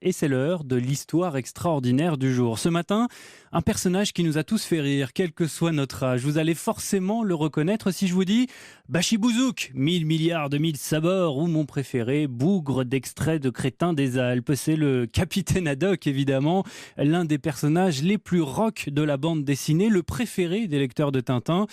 Et c'est l'heure de l'histoire extraordinaire du jour. Ce matin, un personnage qui nous a tous fait rire, quel que soit notre âge. Vous allez forcément le reconnaître si je vous dis Bachibouzouk, 1000 milliards de mille sabords, ou mon préféré, bougre d'extrait de Crétin des Alpes. C'est le capitaine Haddock, évidemment, l'un des personnages les plus rock de la bande dessinée, le préféré des lecteurs de Tintin.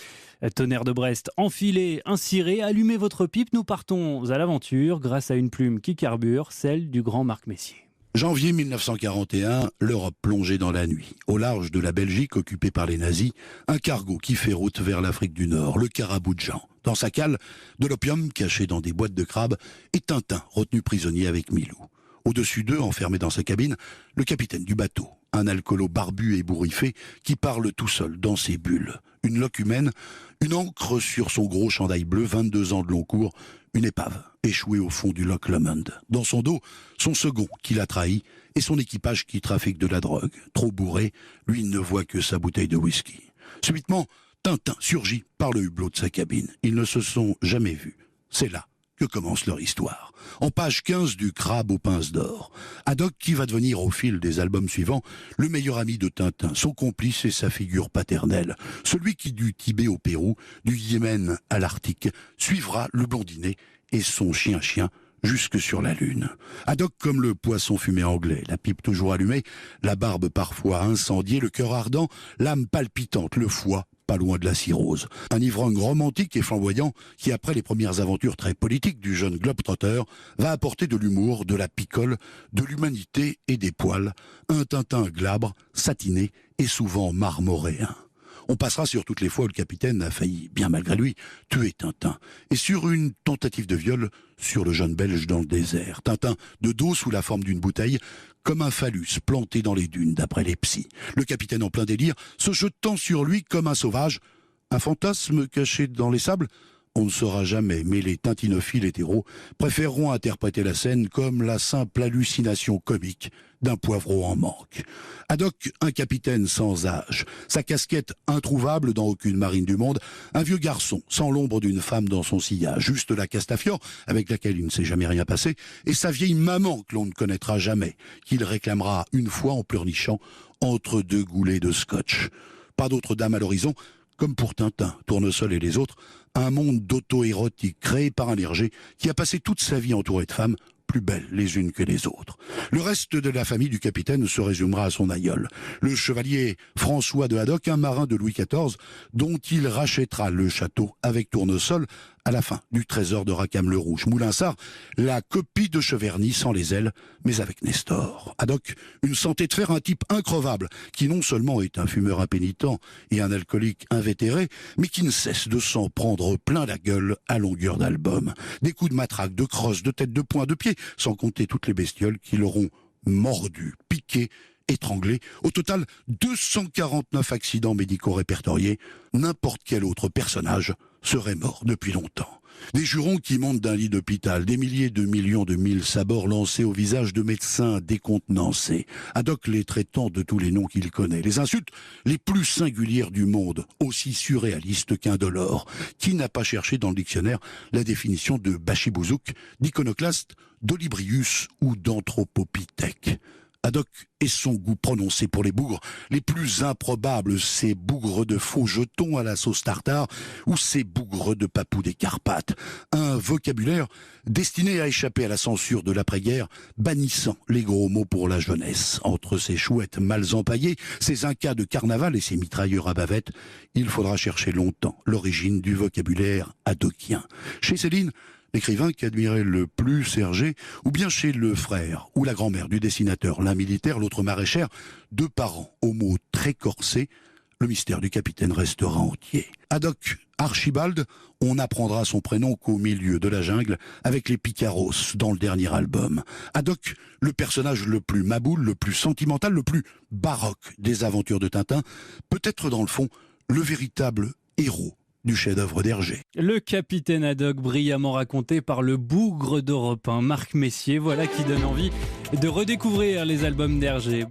Tonnerre de Brest, enfilez un ciré, allumez votre pipe, nous partons à l'aventure grâce à une plume qui carbure, celle du grand Marc Messier. Janvier 1941, l'Europe plongée dans la nuit. Au large de la Belgique occupée par les nazis, un cargo qui fait route vers l'Afrique du Nord, le Caraboujan. Dans sa cale, de l'opium caché dans des boîtes de crabes et Tintin retenu prisonnier avec Milou. Au-dessus d'eux, enfermé dans sa cabine, le capitaine du bateau, un alcoolo barbu et ébouriffé qui parle tout seul dans ses bulles. Une loque humaine, une ancre sur son gros chandail bleu, 22 ans de long cours, une épave échouée au fond du Loch Lomond. Dans son dos, son second qui l'a trahi et son équipage qui trafique de la drogue. Trop bourré, lui ne voit que sa bouteille de whisky. Subitement, Tintin surgit par le hublot de sa cabine. Ils ne se sont jamais vus. C'est là que commence leur histoire. En page 15 du Crabe aux pinces d'or, Haddock qui va devenir au fil des albums suivants le meilleur ami de Tintin, son complice et sa figure paternelle, celui qui du Tibet au Pérou, du Yémen à l'Arctique, suivra le blondinet et son chien-chien jusque sur la Lune. Haddock comme le poisson fumé anglais, la pipe toujours allumée, la barbe parfois incendiée, le cœur ardent, l'âme palpitante, le foie pas loin de la cirrhose. Un ivrogne romantique et flamboyant qui, après les premières aventures très politiques du jeune globe-trotter, va apporter de l'humour, de la picole, de l'humanité et des poils. Un Tintin glabre, satiné et souvent marmoréen. On passera sur toutes les fois où le capitaine a failli, bien malgré lui, tuer Tintin. Et sur une tentative de viol sur le jeune Belge dans le désert. Tintin de dos sous la forme d'une bouteille, comme un phallus planté dans les dunes, d'après les psys. Le capitaine en plein délire, se jetant sur lui comme un sauvage. Un fantasme caché dans les sables ? On ne saura jamais, mais les tintinophiles hétéros préféreront interpréter la scène comme la simple hallucination comique d'un poivreau en manque. Haddock, un capitaine sans âge, sa casquette introuvable dans aucune marine du monde, un vieux garçon sans l'ombre d'une femme dans son sillage, juste la Castafiore, avec laquelle il ne s'est jamais rien passé, et sa vieille maman que l'on ne connaîtra jamais, qu'il réclamera une fois en pleurnichant entre deux goulets de scotch. Pas d'autre dame à l'horizon, comme pour Tintin, Tournesol et les autres, un monde d'auto-érotique créé par un Hergé qui a passé toute sa vie entouré de femmes plus belles les unes que les autres. Le reste de la famille du capitaine se résumera à son aïeul, le chevalier François de Haddock, un marin de Louis XIV, dont il rachètera le château avec Tournesol à la fin du trésor de Rackham-le-Rouge. Moulinsart, la copie de Cheverny sans les ailes, mais avec Nestor. Haddock, une santé de fer, un type increvable, qui non seulement est un fumeur impénitent et un alcoolique invétéré, mais qui ne cesse de s'en prendre plein la gueule à longueur d'album. Des coups de matraque, de crosse, de tête, de poing, de pied, sans compter toutes les bestioles qui l'auront mordu, piqué, étranglé. Au total, 249 accidents médicaux répertoriés. N'importe quel autre personnage serait mort depuis longtemps. Des jurons qui montent d'un lit d'hôpital, des milliers de millions de mille sabords lancés au visage de médecins décontenancés. Haddock les traitant de tous les noms qu'il connaît. Les insultes les plus singulières du monde, aussi surréalistes qu'indolores. Qui n'a pas cherché dans le dictionnaire la définition de Bachibouzouk, d'iconoclaste, d'Olibrius ou d'anthropopithèque? Haddock et son goût prononcé pour les bougres les plus improbables, ces bougres de faux jetons à la sauce tartare ou ces bougres de papou des Carpates. Un vocabulaire destiné à échapper à la censure de l'après-guerre, bannissant les gros mots pour la jeunesse. Entre ces chouettes mal empaillées, ces incas de carnaval et ces mitrailleurs à bavette, il faudra chercher longtemps l'origine du vocabulaire haddockien. Chez Céline, l'écrivain qui admirait le plus Hergé, ou bien chez le frère ou la grand-mère du dessinateur, l'un militaire, l'autre maraîchère, deux parents aux mots très corsés, le mystère du capitaine restera entier. Haddock Archibald, on n'apprendra son prénom qu'au milieu de la jungle avec les Picaros dans le dernier album. Haddock, le personnage le plus maboule, le plus sentimental, le plus baroque des aventures de Tintin, peut-être dans le fond le véritable héros du chef-d'œuvre d'Hergé. Le capitaine Haddock, brillamment raconté par le bougre d'Europe 1, Marc Messier, voilà qui donne envie de redécouvrir les albums d'Hergé.